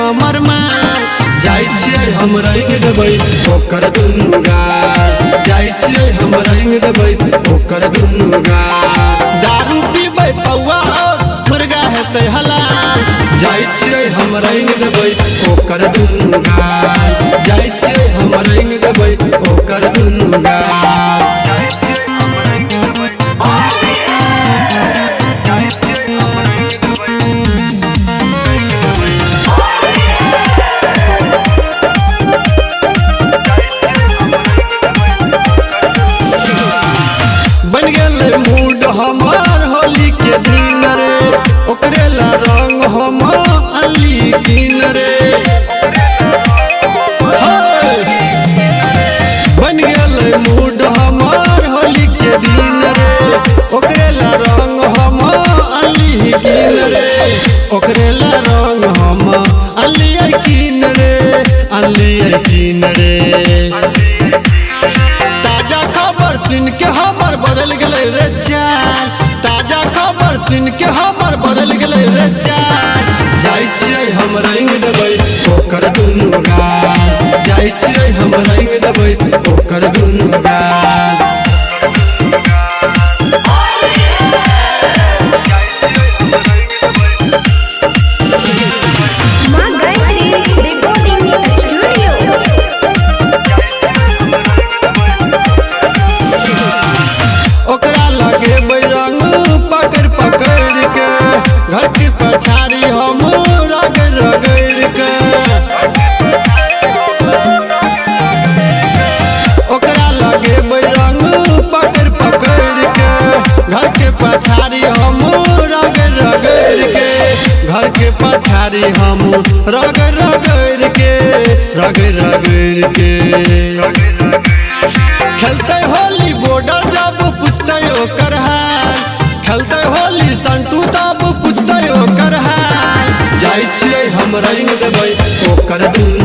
हमर माल जाय छियै हम रंग देबै ओकर दुनू गाल जाय छियै हम रंग देबै ओकर दुनू गाल दारू पीबै पौआ मुर्गा हेतै हलाल जाय छियै हम रंग देबै ओकर दुनू गाल जाय छियै हम रंग देबै ओकर दुनू गाल बन गेल मूड हमार होली के दिन रे ओकरे ला रंग हम अली किन रे बन गेल मूड हमार होली के दिन रे ओकरे ला रंग हम अली किन रे ओकरे ला रंग हम अली किन रे अली किन रे ताजा खबर सुन के हमर बदल गेलै रे चाल ताजा खबर सुन के हमर बदल गेलै रे चाल जाय छियै हम रंग देबै ओकर दुनू गाल जाय छियै हम रंग देबै ओकर दुनू गाल घर की पछाड़ी हम रगड़ रगड़ के ओकरा लगे रंग पकड़ पकड़ के घर के पछाड़ी हम रगड़ रगड़ के घर के पछाड़ी हम रगड़ रगड़ के रगड़ रगड़ के खेलते होली बॉर्डर जब पूछते ओकर हाल खेलते होली संटू तब पूछते ओकर हाल जाय छियै हम रंग देबै ओकर दुनू